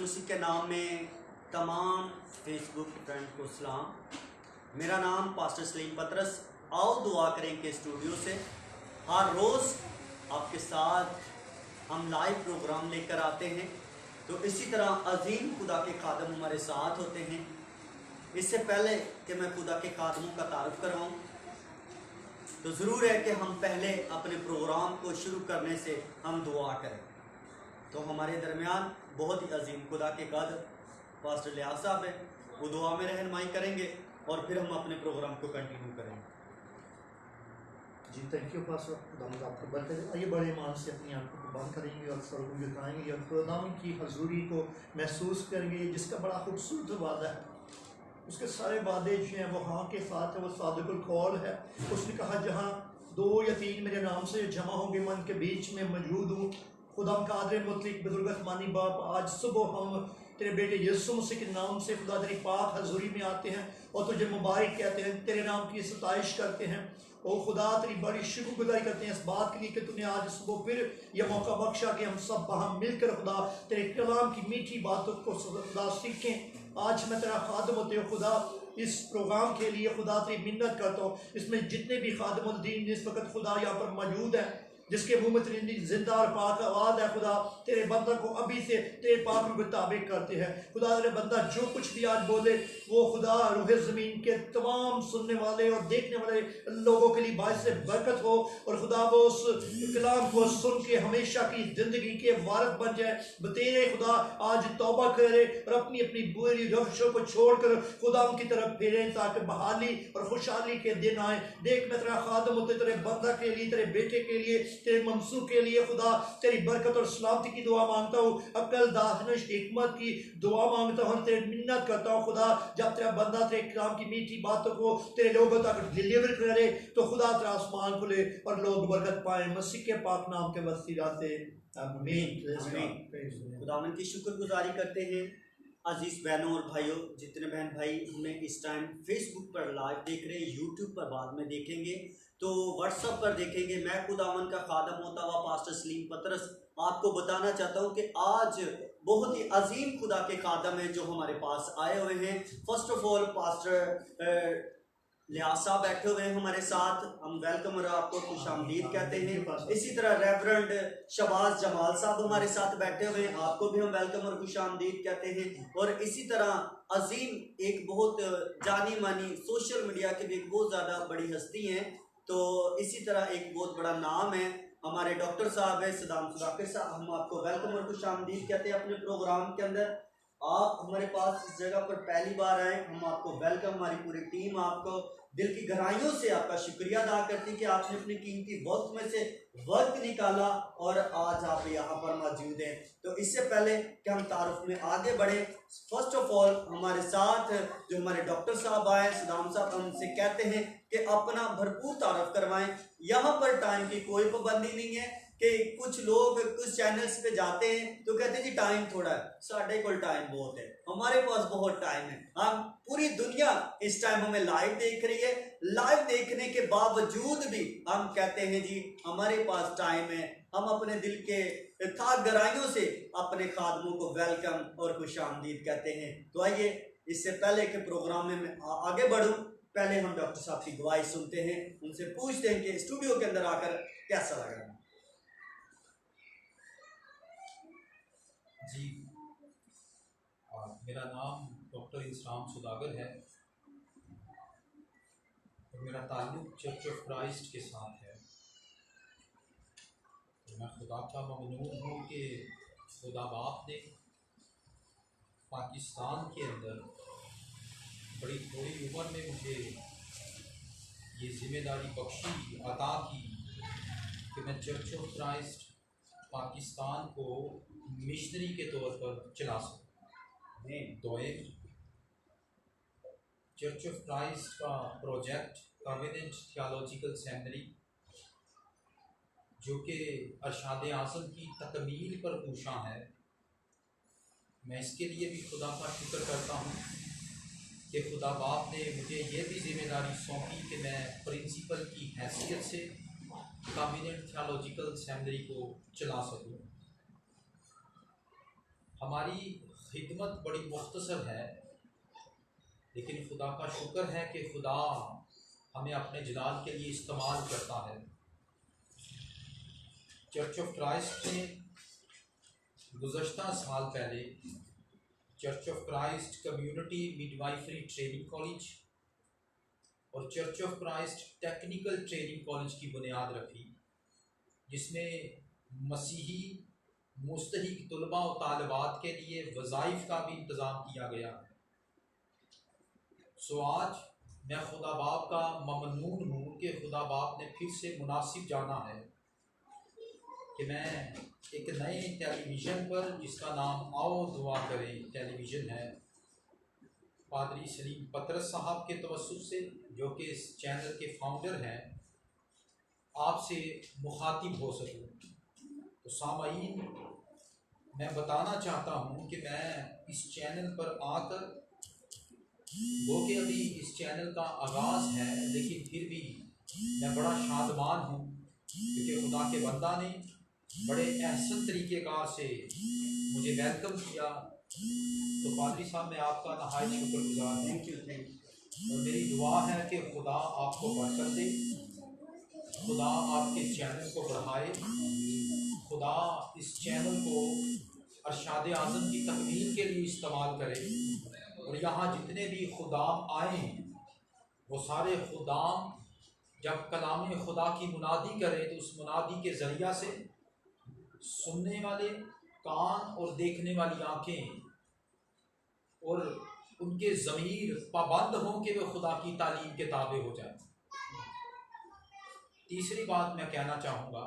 मसीह के नाम में तमाम फेसबुक फ्रेंड को सलाम। मेरा नाम पास्टर सलीम पतरस। आओ दुआ करें के स्टूडियो से हर रोज़ आपके साथ हम लाइव प्रोग्राम लेकर आते हैं। तो इसी तरह अजीम खुदा के खादम हमारे साथ होते हैं। इससे पहले कि मैं खुदा के खादमों का तारुफ करवाऊँ तो ज़रूर है कि हम पहले अपने प्रोग्राम को शुरू करने से हम दुआ करें। तो हमारे दरमियान बहुत ही अजीम खुदा के कादर पास्टर लियाज साहब हैं, वो दुआ में रहनुमाई करेंगे और फिर हम अपने प्रोग्राम को कंटिन्यू करेंगे। जी थैंक यू पास्टर, खुदा आपको बरकत दे। आइए बड़े ईमान से अपनी आंखों को बंद करेंगे और सर को झुकाएंगे और खुदावंद की हजूरी को महसूस करेंगे, जिसका बड़ा खूबसूरत वादा है। उसके सारे वादे जो हैं वो हाँ के साथ है, वो सादिकुल कौल है। उसने कहा जहाँ 2 या 3 मेरे नाम से जमा होंगे मैं उनके बीच में मौजूद हूँ। खुदा कादर मुतलिक बुजुर्ग मानी बाप, आज सुबह हम तेरे बेटे यीशु मसीह के नाम से खुदा तेरी पाक हजूरी में आते हैं और तुझे मुबारक कहते हैं, तेरे नाम की सताइश करते हैं। ओ खुदा तेरी बड़ी शुक्रगुजारी करते हैं इस बात के लिए कि तूने आज सुबह फिर यह मौका बख्शा कि हम सब वहाँ मिलकर खुदा तेरे कलाम की मीठी बातों को खुदा सीखें। आज मैं तेरा खादम होते हो खुदा, इस प्रोग्राम के लिए खुदा तेरी मिन्नत करता हूँ। इसमें जितने भी खादमुल दीन इस वक्त खुदा यहाँ पर मौजूद हैं, जिसके मुंह में तेरी जिंदा और पाक आवाज़ है, खुदा तेरे बंदा को अभी से तेरे पाक रूह के ताबिक करते हैं। खुदा तेरे बंदा जो कुछ भी आज बोले वो खुदा रूह ज़मीन के तमाम सुनने वाले और देखने वाले लोगों के लिए बायस से बरकत हो और खुदा वो उस कलाम को सुन के हमेशा की ज़िंदगी के वारिस बन जाए। तेरे खुदा आज तौबा करे और अपनी अपनी बुरी रविशों को छोड़कर खुदा उनकी तरफ फेरें ताकि बहाली और खुशहाली के दिन आए। देख मैं तेरा खादम होते तेरे बंदा के लिए, तेरे बेटे के लिए, तेरे मंसूब के लिए खुदा तेरी बरकत और सलामती की दुआ मांगता हूँ। अक्ल दानिश हिकमत की दुआ मांगता हूँ, तेरी मिन्नत करता हूँ खुदा जब तेरा बंदा तेरे कलाम की मीठी बातों को तेरे लोगों तक डिलीवर करे तो खुदा तेरा आसमान खुले और लोग बरकत पाए। मसीह के पाक नाम के वसीला से आमीन। खुदावंद की शुक्रगुजारी करते हैं। अजीज बहनों और भाइयों, जितने बहन भाई हमें इस टाइम फेसबुक पर लाइव देख रहे हैं, यूट्यूब पर बाद में देखेंगे तो व्हाट्सएप पर देखेंगे, मैं खुदावंद का खादम होता हुआ पास्टर सलीम पतरस आपको बताना चाहता हूँ कि आज बहुत ही अजीम खुदा के खादम हैं जो हमारे पास आए हुए हैं। फर्स्ट ऑफ ऑल पास्टर लियाज साहब बैठे हुए हैं हमारे साथ, हम वेलकम और आपको खुशामदीद कहते हैं। इसी तरह रेवरेंड शबाज जमाल साहब हमारे साथ बैठे हुए हैं, आपको भी हम वेलकम और खुशामदीद कहते हैं। और इसी तरह अजीम एक बहुत जानी मानी सोशल मीडिया के भी एक बहुत ज़्यादा बड़ी हस्ती हैं, तो इसी तरह एक बहुत बड़ा नाम है हमारे डॉक्टर साहब है सदाम सुदाकर साहब, हम आपको वेलकम और खुशामदीद कहते हैं अपने प्रोग्राम के अंदर। आप हमारे पास इस जगह पर पहली बार आए, हम आपको वेलकम, हमारी पूरी टीम आपको दिल की गहराइयों से आपका शुक्रिया अदा करती कि आपने अपने कीमती वक्त में से वक्त निकाला और आज आप यहाँ पर मौजूद हैं। तो इससे पहले कि हम तारुफ में आगे बढ़े, फर्स्ट ऑफ ऑल हमारे साथ जो हमारे डॉक्टर साहब आए सदाम साहब, उनसे कहते हैं कि अपना भरपूर तारुफ करवाएं। यहाँ पर टाइम की कोई पाबंदी नहीं है कि कुछ लोग कुछ चैनल्स पे जाते हैं तो कहते हैं जी टाइम थोड़ा है, साढ़े को टाइम बहुत है, हमारे पास बहुत टाइम है। हम पूरी दुनिया इस टाइम हमें लाइव देख रही है, लाइव देखने के बावजूद भी हम कहते हैं जी हमारे पास टाइम है। हम अपने दिल के खाक गहराइयों से अपने खादमों को वेलकम और खुशामदीद कहते हैं। तो आइए इससे पहले के प्रोग्राम में मैं आगे बढ़ूं, पहले हम डॉक्टर साहब की गवाही सुनते हैं, उनसे पूछते हैं कि स्टूडियो के अंदर आकर कैसा लगा। जी मेरा नाम डॉक्टर इस्लाम सुदागर है और मेरा ताल्लुक़ चर्च ऑफ क्राइस्ट के साथ है। तो मैं खुदा का ममनून हूँ कि खुदा बाप ने पाकिस्तान के अंदर बड़ी थोड़ी उम्र में मुझे ये ज़िम्मेदारी बख्शी अता की कि मैं चर्च ऑफ क्राइस्ट पाकिस्तान को मिशनरी के तौर पर चला सकूँ। दोएम चर्च ऑफ क्राइस्ट का प्रोजेक्ट कॉवेनेंट थियोलॉजिकल सेमिनरी जो कि अरशाद आज़म की तकमील पर पूछा है, मैं इसके लिए भी खुदा का शुक्र करता हूँ कि खुदा बाप ने मुझे ये भी जिम्मेदारी सौंपी कि मैं प्रिंसिपल की हैसियत से कॉवेनेंट थियोलॉजिकल सेमिनरी को चला सकूँ। हमारी खिदमत बड़ी मुख्तसर है, लेकिन खुदा का शुक्र है कि खुदा हमें अपने जलाल के लिए इस्तेमाल करता है। चर्च ऑफ क्राइस्ट ने गुज़श्ता साल पहले church of Christ community midwifery training college और church of Christ technical training college की बुनियाद रखी, जिसमें मसीही मुस्तहिक तलबा और तालिबात के लिए वज़ाइफ का भी इंतज़ाम किया गया। सो आज मैं खुदा बाप का ममनून हूँ कि खुदा बाप ने फिर से मुनासिब जाना है कि मैं एक नए टेलीविज़न पर, जिसका नाम आओ दुआ करें टेलीविज़न है, पादरी सलीम पतरस साहब के तवस्सुत से, जो कि इस चैनल के फाउंडर हैं, आपसे मुखातिब हो सकूँ। तो सामाईन, मैं बताना चाहता हूँ कि मैं इस चैनल पर आकर, वो कि अभी इस चैनल का आगाज़ है, लेकिन फिर भी मैं बड़ा शादमान हूँ क्योंकि खुदा के बंदा ने बड़े एहसन तरीक़ेकार से मुझे वेलकम किया। तो पादरी साहब, मैं आपका नहायत शुक्रगुज़ार हूँ। Thank you. और मेरी दुआ है कि खुदा आपको बरकत दे, खुदा आपके चैनल को बढ़ाए, खुदा इस चैनल को अरशाद आज़म की तकमील के लिए इस्तेमाल करे, और यहाँ जितने भी खुदाम आए वो सारे खुदाम जब कलाम खुदा की मुनादी करें तो उस मुनादी के ज़रिया से सुनने वाले कान और देखने वाली आँखें और उनके ज़मीर पाबंद हों कि वे खुदा की तालीम के ताबे हो जाए। तीसरी बात मैं कहना चाहूँगा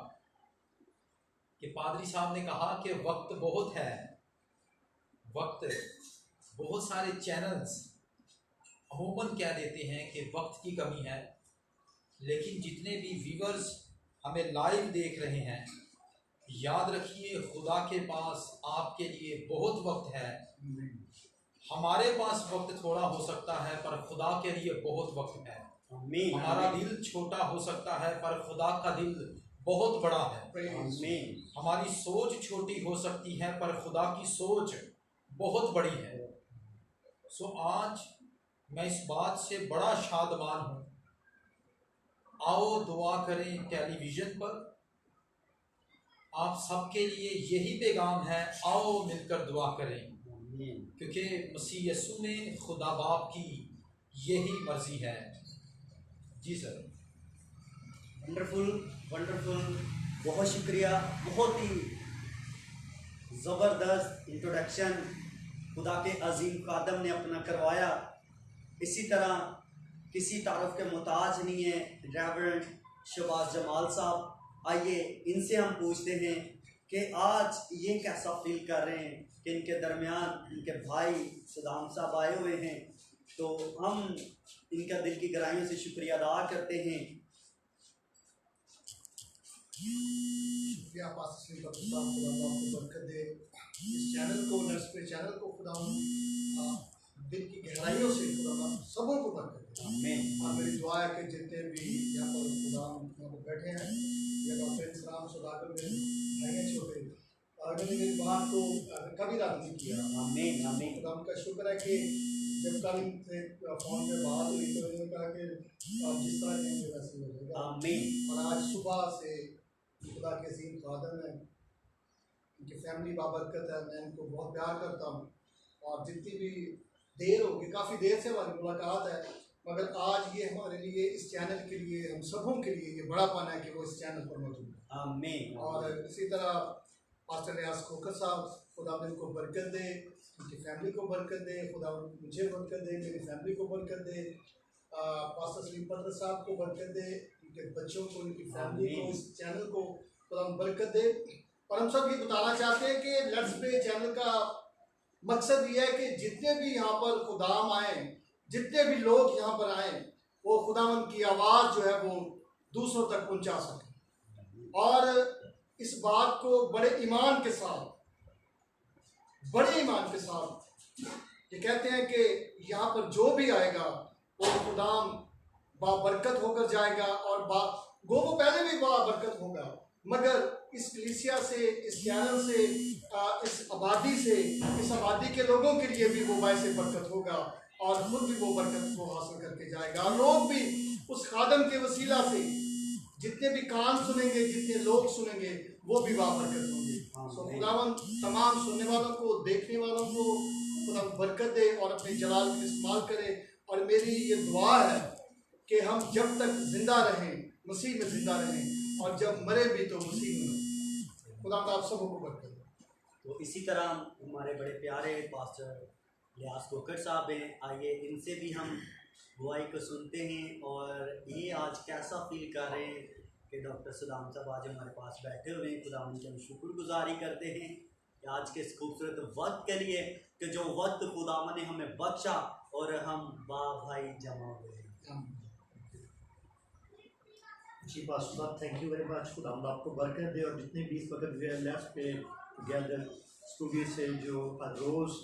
कि पादरी साहब ने कहा कि वक्त बहुत है, वक्त, बहुत सारे चैनल्स अमूमन कह देते हैं कि वक्त की कमी है, लेकिन जितने भी व्यूअर्स हमें लाइव देख रहे हैं, याद रखिए खुदा के पास आपके लिए बहुत वक्त है। हमारे पास वक्त थोड़ा हो सकता है पर खुदा के लिए बहुत वक्त है। हमारा दिल छोटा हो सकता है पर खुदा का दिल बहुत बड़ा है। हमारी सोच छोटी हो सकती है पर खुदा की सोच बहुत बड़ी है। सो आज मैं इस बात से बड़ा शादमान हूँ। आओ दुआ करें टेलीविज़न पर आप सबके लिए यही पैगाम है, आओ मिलकर दुआ करें, क्योंकि मसीह यस्सु में खुदा बाप की यही मर्जी है। जी सर। वंडरफुल वंडरफुल, बहुत शुक्रिया। बहुत ही ज़बरदस्त इंट्रोडक्शन खुदा के अजीम खादम ने अपना करवाया। इसी तरह किसी तारुफ के मोहताज नहीं है रेवरेंड शहबाज जमाल साहब। आइए इनसे हम पूछते हैं कि आज ये कैसा फील कर रहे हैं कि इनके दरमियान इनके भाई सदाम साहब आए हुए हैं। तो हम इनका दिल की गहराइयों से शुक्रिया अदा करते हैं। शुक्रिया पास्टर साहब, खुदा आपको बरकत दे। इस चैनल को, नर्सरी चैनल को खुदा दिल की गहराइयों से खुदा सबों को बरकत दे। आमीन। और मेरी दुआ है कि जितने भी यहाँ पर खुदा यहाँ पर बैठे हैं, या डॉक्टर इस्लाम सदाकर में भाई छोटे, और मैंने मेरी बात को कभी रद्द नहीं किया। आमीन आमीन। खुदा उनका शुक्र है कि जब कल से फ़ोन पे बात हुई तो इन्होंने कहा कि आप जिस तरह कहेंगे वैसे हो जाएगा। आमीन। और आज सुबह से खुदा के अजीम खादम है, उनकी फैमिली बाबरकत है, मैं इनको बहुत प्यार करता हूँ। और जितनी भी देर होगी, काफ़ी देर से हमारी मुलाकात है, मगर आज ये हमारे लिए, इस चैनल के लिए, हम सबों के लिए ये बड़ा पाना है कि वो इस चैनल पर मौजूद है। आमीन। और इसी तरह पास्टर रियाज खोकर साहब, खुदा उनको बरकत दे, उनकी फैमिली को बरकत दे, खुदा मुझे बरकत दे, मेरी फैमिली को बरकत दे, पास्टर सलीम पतरस साहब को बरकत दे, उनके बच्चों को, उनकी फैमिली को, इस चैनल को खुदा बरकत दे। और हम सब ये बताना चाहते हैं कि लेट्स प्रे चैनल का मकसद ये है कि जितने भी यहाँ पर खुदाम आए, जितने भी लोग यहाँ पर आए, वो खुदावंद की आवाज़ जो है वो दूसरों तक पहुँचा सके। और इस बात को बड़े ईमान के साथ, बड़े ईमान के साथ ये कहते हैं कि यहाँ पर जो भी आएगा वो खुदाम बाबरकत होकर जाएगा। और वो पहले भी बाबरकत होगा, मगर इस कलीसिया से, इस चैनल से, इस आबादी से, इस आबादी के लोगों के लिए भी वो बायसे बरकत होगा और खुद भी वो बरकत को हासिल करके जाएगा। और लोग भी उस खादम के वसीला से जितने भी कान सुनेंगे, जितने लोग सुनेंगे, वो भी बाबरकत होंगे। सो खुदावन तमाम सुनने वालों को, देखने वालों को खुदा बरकत दे और अपने जलाल में इस्तेमाल करे। और मेरी ये दुआ है कि हम जब तक जिंदा रहें मसीह में जिंदा रहें, और जब मरे भी तो मसीह में। खुदा आप सबको बरकत दे। तो इसी तरह हमारे बड़े प्यारे पास्टर लियास कोकर साहब हैं, आइए इनसे भी हम बुआई को सुनते हैं और ये आज कैसा फील कर रहे हैं कि डॉक्टर सुदाम साहब आज हमारे पास बैठे हुए हैं। खुदा उनकी हम शुक्रगुजारी करते हैं कि आज के इस खूबसूरत वक्त के लिए कि जो वक्त खुदा ने हमें बख्शा और हम भाई जमा हुए हैं। जी पास्टर साहब, थैंक यू वेरी मच। खुदा आपको बरकत दे। और जितने भी इस वक्त लेफ्ट पे गैदर स्टूडियो से जो हर रोज़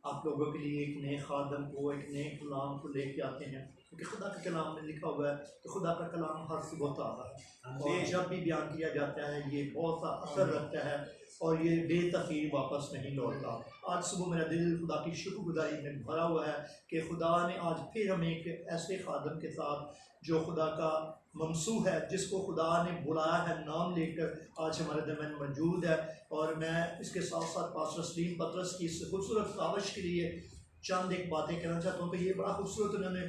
आप लोगों के लिए एक नए खादम को, एक नए कलाम को लेके आते हैं, क्योंकि खुदा के कलाम में लिखा हुआ है तो खुदा का कलाम हर सुबह आता है और जब भी बयान किया जाता है ये बहुत सा असर रखता है और ये बेतखीर वापस नहीं लौटता। आज सुबह मेरा दिल खुदा की शुक्रगुजारी में भरा हुआ है कि खुदा ने आज फिर हमें एक ऐसे खादम के साथ जो खुदा का ममसू है, जिसको खुदा ने बुलाया है नाम लेकर, आज हमारे दरमियान मौजूद है। और मैं इसके साथ साथ पास्टर सलीम पतरस की इस खूबसूरत कावश के लिए चंद एक बातें कहना चाहता हूँ कि ये बड़ा खूबसूरत उन्होंने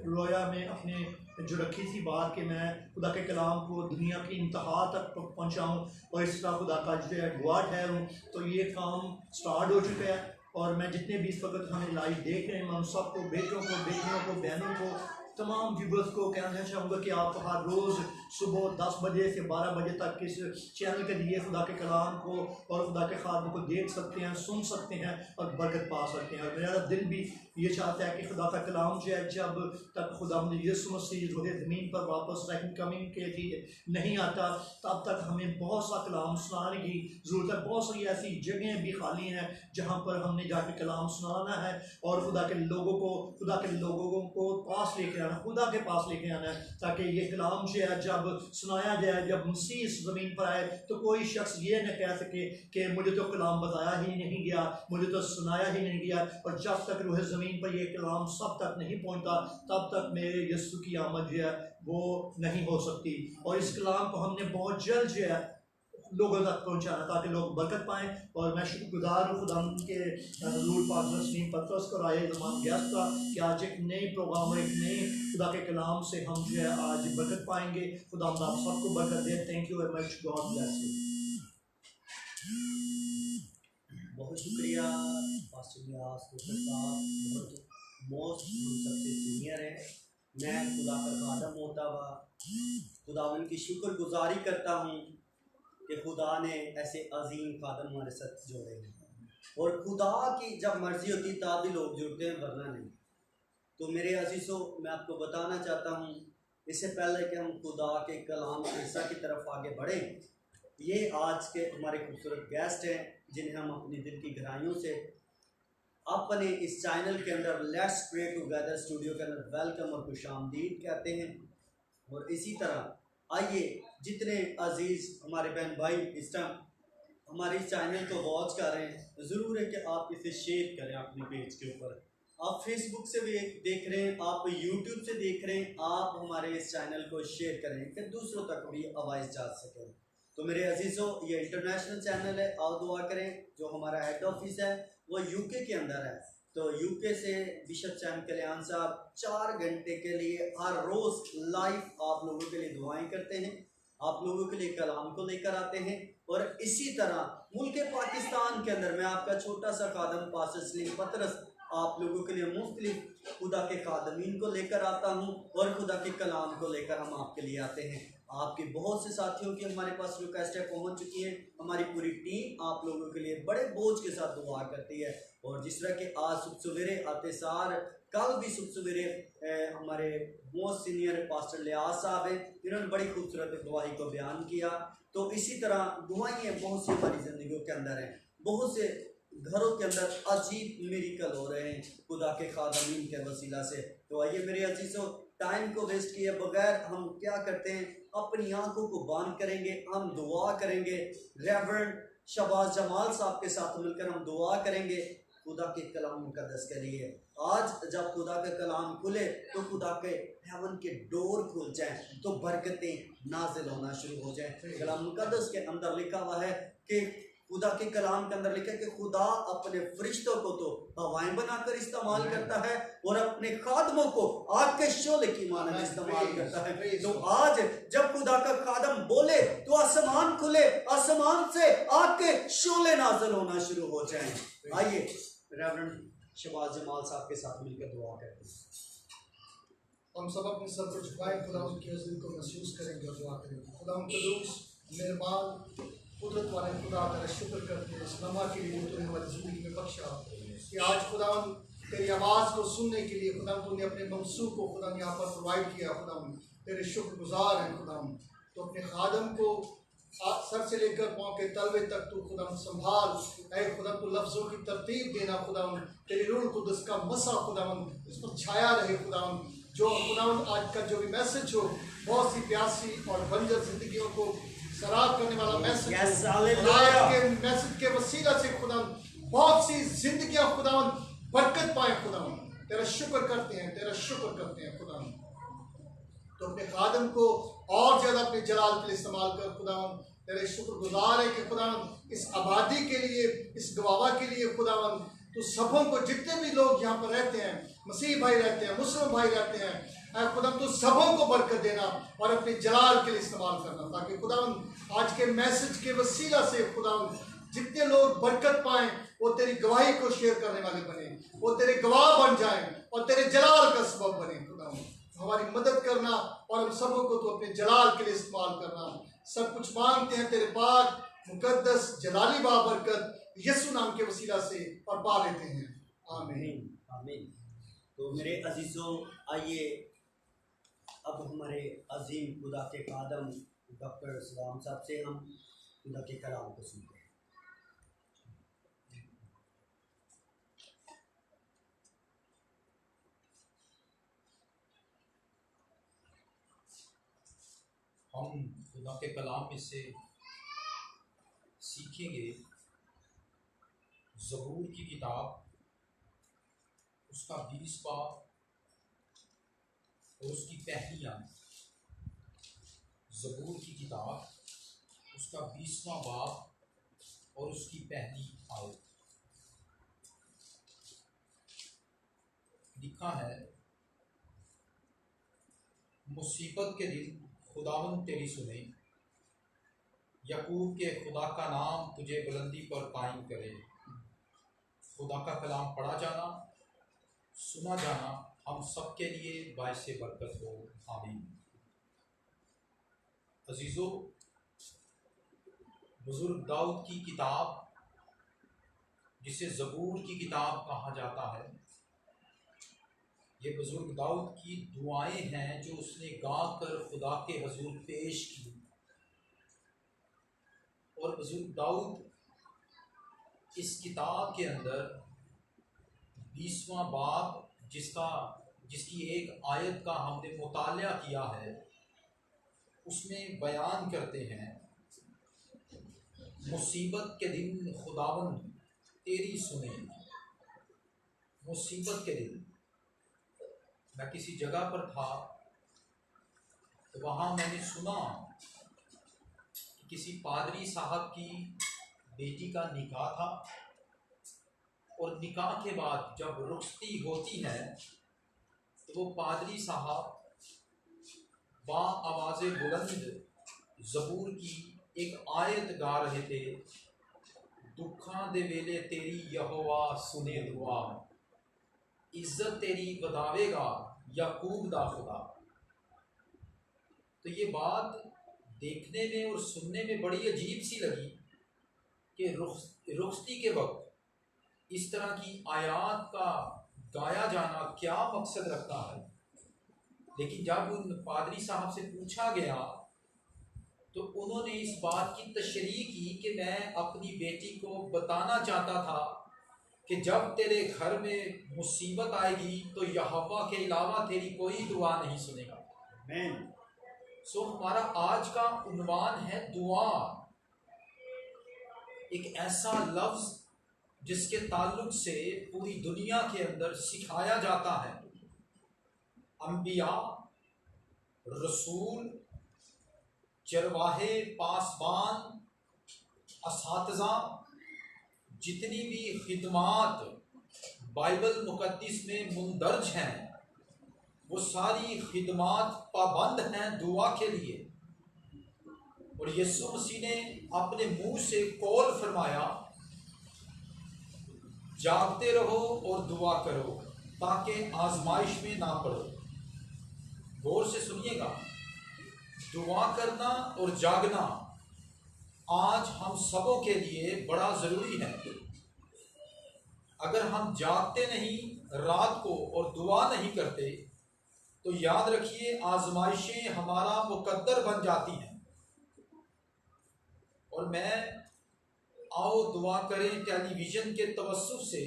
रोया में अपने जो रखी थी बात कि मैं खुदा के कलाम को दुनिया की इंतहा तक पहुँचाऊँ और इस तरह खुदा का जो है गुआ ठहरूँ। तो ये काम स्टार्ट हो चुका है और मैं जितने भी इस वक्त हमें लाइव देख रहे हैं, मैं उन सबको, बेटों को, बेटियों को, बहनों को, तमाम व्यूवर्स को कहना चाहूँगा कि आप हर रोज़ सुबह 10 बजे से 12 बजे तक इस चैनल के लिए खुदा के कलाम को और खुदा के खादम को देख सकते हैं, सुन सकते हैं और बरकत पा सकते हैं। और मेरा दिल भी ये चाहता है कि खुदा का कलाम जो है, जब तक खुदा यीशु मसीह रोहे ज़मीन पर वापस सेकंड कमिंग के लिए नहीं आता, तब तक हमें बहुत सा कलाम सुनाने की ज़रूरत है। बहुत सारी ऐसी जगहें भी खाली हैं जहाँ पर हमने जाके कलाम सुनाना है और खुदा के लोगों को पास लेके आना, खुदा के पास लेके आना है, ताकि ये कलाम जो है जब सुनाया जाए, जब मसीह इस ज़मीन पर आए तो कोई शख्स ये न कह सके कि मुझे तो कलाम बताया ही नहीं गया, मुझे तो सुनाया ही नहीं गया। और जब तक रूह ज़मीन पर ये कलाम सब तक नहीं पहुंचता, तब तक मेरे यीशु की आमद जो है वो नहीं हो सकती। और इस कलाम को हमने बहुत जल्द जो है लोगों तक पहुंचाना, ताकि लोग बरकत पाएँ। और मैं शुक्रगुजार हूँ खुदा के रूल पास्टर सलीम पतरस को, आए तमाम गेस्ट का, कि आज एक नए प्रोग्राम और एक नए खुदा के कलाम से हम जो है आज बरकत पाएंगे। खुदा आप सबको बरकत दे। Thank you very much. God bless you. बहुत शुक्रिया पास्टर लियास कोकर साहब, बहुत मोस्ट सबसे सीनियर है। मैं खुदा का खादम होता हुआ खुदा उनकी शुक्रगुजारी करता हूँ कि खुदा ने ऐसे अजीम खादम हमारे साथ जोड़े हैं। और खुदा की जब मर्जी होती तब भी लोग जुड़ते हैं, वरना नहीं। तो मेरे अजीज़ों, मैं आपको बताना चाहता हूँ, इससे पहले कि हम खुदा के कलाम के हिस्सा की तरफ आगे बढ़ें, ये आज के हमारे खूबसूरत गेस्ट हैं जिन्हें हम अपने दिल की गहराइयों से अपने इस चैनल के अंदर लेट्स प्रे टुगेदर स्टूडियो के अंदर वेलकम और खुशामदीद कहते हैं। और इसी तरह आइए, जितने अजीज़ हमारे बहन भाई इस टाइम हमारे चैनल को वॉच कर रहे हैं, ज़रूर है कि आप इसे शेयर करें अपने पेज के ऊपर। आप फेसबुक से भी देख रहे हैं, आप यूट्यूब से देख रहे हैं, आप हमारे इस चैनल को शेयर करें कि दूसरों तक भी आवाज़ जा सके। तो मेरे अजीज़ों, ये इंटरनेशनल चैनल है, और दुआ करें। जो हमारा हेड ऑफिस है वो यूके के अंदर है, तो यूके से बिशप सैम कल्याण साहब 4 घंटे के लिए हर रोज़ लाइव आप लोगों के लिए दुआएं करते हैं, आप लोगों के लिए कलाम को लेकर आते हैं। और इसी तरह मुल्क पाकिस्तान के अंदर मैं आपका छोटा सा खादम पास्टर सलीम पतरस आप लोगों के लिए मुख्तलिफ खुदा के खादमीन को लेकर आता हूँ और खुदा के कलाम को लेकर हम आपके लिए आते हैं। आपके बहुत से साथियों की हमारे पास रिक्वेस्ट पहुँच चुकी है। हमारी पूरी टीम आप लोगों के लिए बड़े बोझ के साथ दुआ करती है। और जिस तरह के आज सुबह सवेरे आते सार, कल भी सुबह सवेरे हमारे मोस्ट सीनियर पास्टर लियास साहब हैं, इन्होंने बड़ी खूबसूरत गवाही को बयान किया। तो इसी तरह गवाहियाँ बहुत सी हमारी ज़िंदगियों के अंदर हैं, बहुत से घरों के अंदर अजीब मिरेकल हो रहे हैं खुदा के खादमीन के वसीला से। तो आइए मेरे अजीज़ों, टाइम को वेस्ट किए बगैर हम क्या करते हैं, अपनी आंखों को बंद करेंगे, हम दुआ करेंगे। रेवरेंड शहबाज जमाल साहब के साथ मिलकर हम दुआ करेंगे खुदा के कलाम मुकद्दस के लिए। आज जब खुदा का कलाम खुले तो खुदा के हेवन के डोर खुल जाएं, तो बरकतें नाजिल होना शुरू हो जाएं। कलाम मुकद्दस के अंदर लिखा हुआ है कि खुदा के कलाम के अंदर लिखा है कि खुदा अपने फरिश्तों को तो हवाएं बनाकर इस्तेमाल करता है और अपने खादमों को आग के शोले की मानद इस्तेमाल करता है। तो आज जब खुदा का खादम बोले तो आसमान खुले, आसमान से आग के शोले नाजिल होना शुरू हो जाएं। आइए रेवरेंड शहबाज जमाल साहब के साथ मिलकर दुआ करते हैं। हम सब अपने सर को झुकाएं, खुदा उनकी हज़रत को महसूस करेंगे और दुआ करेंगे। खुदा उनके कदूस मेहरबान कुदरत वाले खुदा तेरा शुक्र करते हैं इस लम्हा के लिए तूने हमारी ज़िंदगी में बख्शा कि आज खुदा तेरी आवाज़ को सुनने के लिए खुदा तूने अपने मंसूब को खुदा यहाँ पर प्रोवाइड किया। खुदा तेरे शुक्रगुजार हैं। खुदा तो अपने खादम को सर से लेकर पाँव के तलवे तक तू खुदा संभाल। ऐ खुदा तू लफ्ज़ों की तरतीब देना। खुदा तेरी रूह कुदस का मसा खुदा इस पर छाया रहे। खुदा जो खुदा आज का जो भी मैसेज हो बहुत सी प्यासी और बंजर जिंदगियों को सराब करने वाला मैसेज के मैसेज के वसीला से खुदा बहुत सी जिंदगियां खुदा बरकत पाए। खुदा तेरा शुक्र करते हैं, तेरा शुक्र करते हैं खुदा। तो अपने खादम को और ज़्यादा अपने जलाल के लिए इस्तेमाल कर खुदा। तेरे शुक्रगुजार है कि खुदा इस आबादी के लिए, इस गवावा के लिए खुदा तो सबों को जितने भी लोग यहाँ पर रहते हैं, मसीह भाई रहते हैं, मुस्लिम भाई रहते हैं, खुदा तो सबों को बरकत देना और अपने जलाल के लिए इस्तेमाल करना, ताकि खुदा आज के मैसेज के वसीला से खुदा जितने लोग बरकत पाएं वो तेरी गवाही को शेयर करने वाले बने, वो तेरे गवाह बन जाएं और तेरे जलाल का सबब बने। खुदा हमारी मदद करना और हम सबों को तो अपने जलाल के लिए इस्तेमाल करना। सब कुछ मांगते हैं तेरे पाक मुकद्दस जलाली बाबरकत यीशु नाम के वसीला से और पा लेते हैं। आमीन आमीन। तो मेरे अजीजों, आइए अब हमारे अजीम खुदा के खादम डॉक्टर सलाम साहब से हम खुदा के कलाम को सुनते हैं। हम खुदा के कलाम में से सीखेंगे ज़बूर की किताब उसका 20 बाब और उसकी पहली आयत। ज़बूर की किताब उसका 20वां बाब और उसकी पहली आयत। लिखा है, मुसीबत के दिन खुदावंद तेरी सुने, यकूब के खुदा का नाम तुझे बुलंदी पर कायम करे। खुदा का कलाम पढ़ा जाना, सुना जाना हम सब के लिए बाइसे बरकत हो। आमीन। अजीज़ों, बुजुर्ग दाऊद की किताब जिसे ज़बूर की किताब कहा जाता है, ये बुजुर्ग दाऊद की दुआएं हैं जो उसने गाकर खुदा के हजूर पेश की। और बुजुर्ग दाऊद इस किताब के अंदर 20वां बाब जिसकी एक आयत का हमने मुतालिया किया है, उसमें बयान करते हैं, मुसीबत के दिन खुदावंद तेरी सुने। मुसीबत के दिन, मैं किसी जगह पर था तो वहाँ मैंने सुना कि किसी पादरी साहब की बेटी का निकाह था और निकाह के बाद जब रुखसती होती है तो वो पादरी साहब बा आवाज़ बुलंद ज़बूर की एक आयत गा रहे थे, दुखा दे वेले तेरी यहोवा सुने दुआ, इज्जत तेरी बतावेगा याकूब दा खुदा। तो ये बात देखने में और सुनने में बड़ी अजीब सी लगी कि रुखसती के वक्त इस तरह की आयात का गाया जाना क्या मकसद रखता है। लेकिन जब उन पादरी साहब से पूछा गया तो उन्होंने इस बात की तशरीह की कि मैं अपनी बेटी को बताना चाहता था कि जब तेरे घर में मुसीबत आएगी तो यहोवा के अलावा तेरी कोई दुआ नहीं सुनेगा। हमारा आज का उन्वान है दुआ। एक ऐसा लफ्ज जिसके ताल्लुक से पूरी दुनिया के अंदर सिखाया जाता है। अंबिया, रसूल, चरवाहे, पासबान, असातिज़ा, जितनी भी खिदमात बाइबल मुकद्दस में मुंदरज हैं, वो सारी खिदमात पाबंद हैं दुआ के लिए। और यीशु मसीह ने अपने मुंह से कौल फरमाया, जागते रहो और दुआ करो ताकि आजमाइश में ना पड़ो। गौर से सुनिएगा, दुआ करना और जागना आज हम सबों के लिए बड़ा ज़रूरी है। अगर हम जागते नहीं रात को और दुआ नहीं करते तो याद रखिए आजमाइशें हमारा मुकद्दर बन जाती हैं। और मैं आओ दुआ करें टेलीविज़न के तवस्सुफ से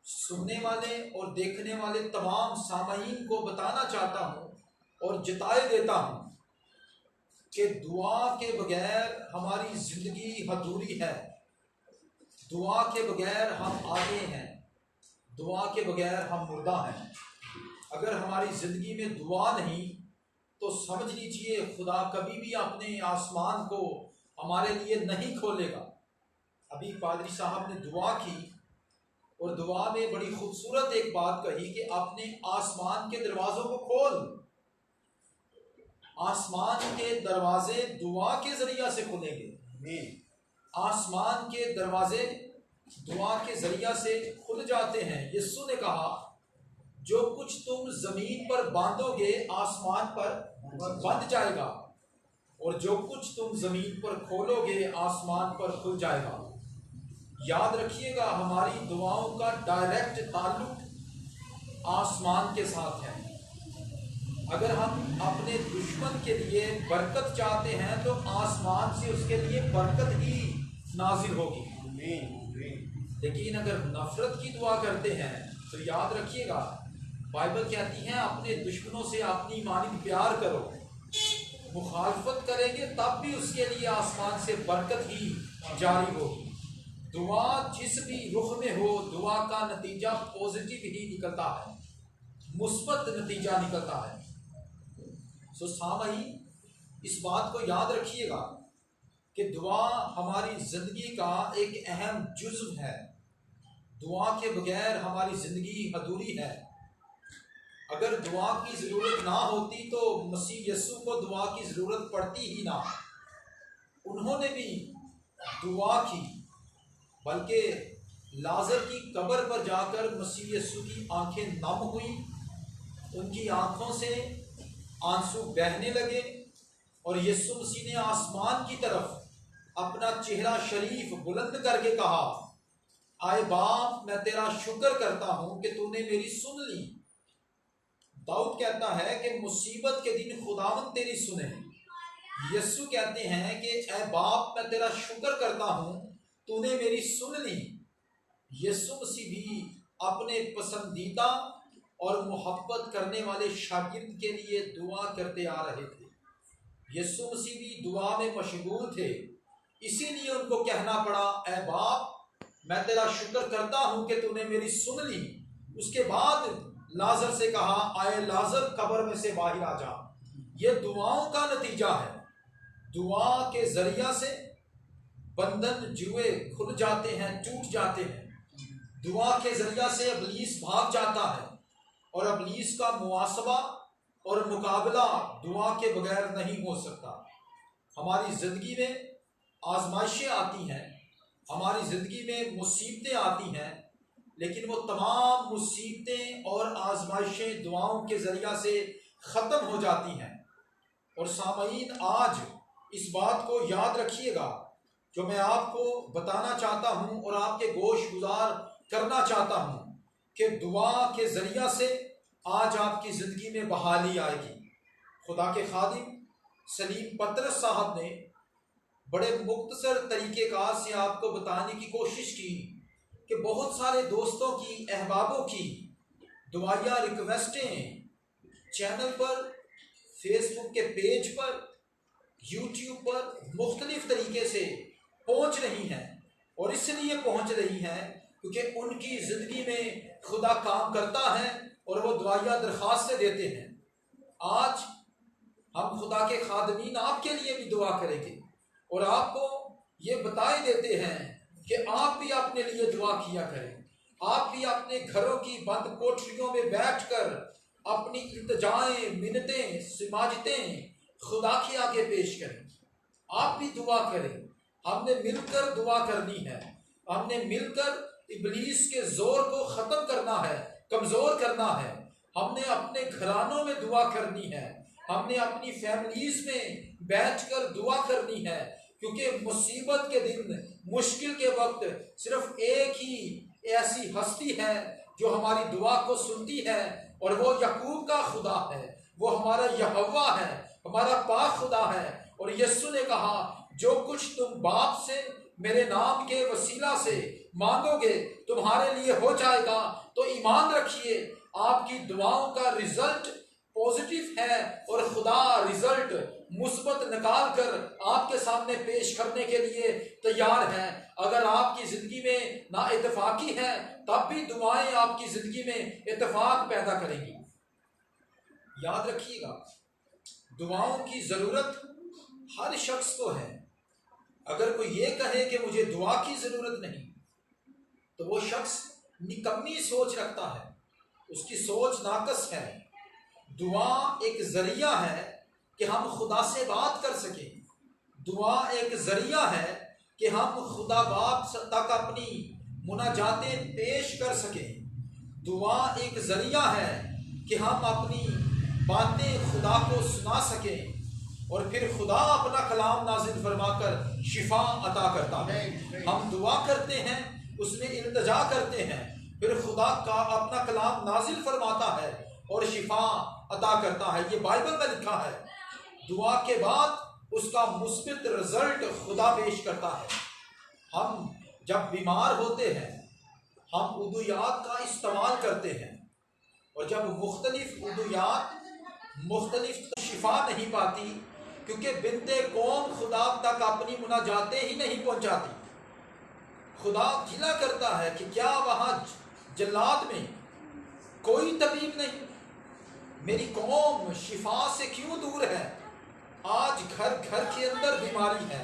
सुनने वाले और देखने वाले तमाम सामाईन को बताना चाहता हूँ और जताए देता हूँ कि दुआ के बगैर हमारी ज़िंदगी अधूरी है। दुआ के बगैर हम आगे हैं, दुआ के बगैर हम मुर्दा हैं। अगर हमारी ज़िंदगी में दुआ नहीं तो समझ लीजिए खुदा कभी भी अपने आसमान को हमारे लिए नहीं खोलेगा। अभी पादरी साहब ने दुआ की और दुआ में बड़ी खूबसूरत एक बात कही कि अपने आसमान के दरवाज़ों को खोल। आसमान के दरवाजे दुआ के ज़रिया से खुलेंगे। आसमान के दरवाजे दुआ के ज़रिया से खुल जाते हैं। यीशु ने कहा, जो कुछ तुम ज़मीन पर बांधोगे आसमान पर बंध जाएगा, और जो कुछ तुम ज़मीन पर खोलोगे आसमान पर खुल जाएगा। याद रखिएगा, हमारी दुआओं का डायरेक्ट ताल्लुक आसमान के साथ है। अगर हम अपने दुश्मन के लिए बरकत चाहते हैं तो आसमान से उसके लिए बरकत ही नाजिल होगी। लेकिन अगर नफरत की दुआ करते हैं तो याद रखिएगा, बाइबल कहती है अपने दुश्मनों से अपनी मानिंद प्यार करो। मुखालफत करेंगे तब भी उसके लिए आसमान से बरकत ही जारी होगी। दुआ जिस भी रुख में हो, दुआ का नतीजा पॉजिटिव ही निकलता है, मुस्बत नतीजा निकलता है। सो सामई इस बात को याद रखिएगा कि दुआ हमारी ज़िंदगी का एक अहम जुज़्व है। दुआ के बगैर हमारी ज़िंदगी अधूरी है। अगर दुआ की ज़रूरत ना होती तो मसीह यीशु को दुआ की ज़रूरत पड़ती ही ना। उन्होंने भी दुआ की, बल्कि लाजर की कब्र पर जाकर मसीह यीशु की आंखें नम हुई, उनकी आंखों से आंसू बहने लगे और यीशु मसीह ने आसमान की तरफ अपना चेहरा शरीफ बुलंद करके कहा, आए बाप, मैं तेरा शुक्र करता हूं कि तूने मेरी सुन ली। दाऊद कहता है कि मुसीबत के दिन खुदावंद तेरी सुने। यीशु कहते हैं कि ऐ बाप, मैं तेरा शुक्र करता हूं तूने मेरी सुन ली। यीशु मसीह भी अपने पसंदीदा और मोहब्बत करने वाले शागिर्द के लिए दुआ करते आ रहे थे। यीशु मसीह भी दुआ में मशगूल थे, इसीलिए उनको कहना पड़ा, ऐ बाप, मैं तेरा शुक्र करता हूं कि तूने मेरी सुन ली। उसके बाद लाजर से कहा, आए लाजर, कब्र में से बाहर आ जा। ये दुआओं का नतीजा है। दुआ के जरिया से बंधन जुए खुल जाते हैं, टूट जाते हैं। दुआ के जरिया से इब्लीस भाग जाता है और इब्लीस का मुआसबा और मुकाबला दुआ के बगैर नहीं हो सकता। हमारी ज़िंदगी में आजमाइशें आती हैं, हमारी ज़िंदगी में मुसीबतें आती हैं, लेकिन वो तमाम मुसीबतें और आजमाइशें दुआओं के ज़रिया से ख़त्म हो जाती हैं। और सामईन, आज इस बात को याद रखिएगा जो मैं आपको बताना चाहता हूँ और आपके गोश गुजार करना चाहता हूँ कि दुआ के ज़रिया से आज आपकी ज़िंदगी में बहाली आएगी। खुदा के खादिम सलीम पतरस साहब ने बड़े मुख्तसर तरीक़ेकार से आपको बताने की कोशिश की कि बहुत सारे दोस्तों की, अहबाबों की दुआया रिक्वेस्टें चैनल पर, फेसबुक के पेज पर, यूट्यूब पर मुख्तलिफ तरीके से पहुंच रही हैं, और इसलिए पहुंच रही हैं क्योंकि उनकी ज़िंदगी में खुदा काम करता है और वो दुआया दरख्वास्तें देते हैं। आज हम खुदा के खादमीन आपके लिए भी दुआ करेंगे और आपको ये बताए देते हैं कि आप भी अपने लिए दुआ किया करें। आप भी अपने घरों की बंद कोठरियों में बैठकर अपनी इल्तिजाएं, मिन्नतें, सिमाजतें खुदा के आगे पेश करें। आप भी दुआ करें। हमने मिलकर दुआ करनी है। हमने मिलकर इब्लीस के जोर को ख़त्म करना है, कमज़ोर करना है। हमने अपने घरानों में दुआ करनी है। हमने अपनी फैमिलीज में बैठकर दुआ करनी है, क्योंकि मुसीबत के दिन, मुश्किल के वक्त सिर्फ एक ही ऐसी हस्ती है जो हमारी दुआ को सुनती है, और वो याकूब का खुदा है, वो हमारा यहोवा है, हमारा पाक खुदा है। और यीशु ने कहा, जो कुछ तुम बाप से मेरे नाम के वसीला से मांगोगे तुम्हारे लिए हो जाएगा। तो ईमान रखिए, आपकी दुआओं का रिजल्ट पॉजिटिव है और खुदा रिजल्ट मुस्बत निकाल कर आपके सामने पेश करने के लिए तैयार है। अगर आपकी जिंदगी में ना इत्तेफाकी है, तब भी दुआएं आपकी जिंदगी में इत्तेफाक पैदा करेंगी। याद रखिएगा, दुआओं की जरूरत हर शख्स को है। अगर कोई ये कहे कि मुझे दुआ की जरूरत नहीं, तो वो शख्स निकम्मी सोच रखता है, उसकी सोच नाकस है। दुआ एक जरिया है कि हम खुदा से बात कर सकें। दुआ एक जरिया है कि हम खुदा बाप तक अपनी मुनाजातें पेश कर सकें। दुआ एक जरिया है कि हम अपनी बातें खुदा को सुना सकें, और फिर खुदा अपना कलाम नाजिल फरमाकर शिफा अता करता है। हम दुआ करते हैं, उसमें इल्तिजा करते हैं, फिर खुदा का अपना कलाम नाजिल फरमाता है और शिफा अता करता है। ये बाइबल में लिखा है। दुआ के बाद उसका मुस्बित रिजल्ट खुदा पेश करता है। हम जब बीमार होते हैं, हम उदुयात का इस्तेमाल करते हैं, और जब मुख्तलिफ उदुयात मुख्तलिफ शिफा नहीं पाती, क्योंकि बिनते कौम खुदा तक अपनी मुनाजातें ही नहीं पहुंचाती। खुदा गिला करता है कि क्या वहां जल्लाद में कोई तबीब नहीं? मेरी कौम शिफा से क्यों दूर है? आज घर घर के अंदर बीमारी है।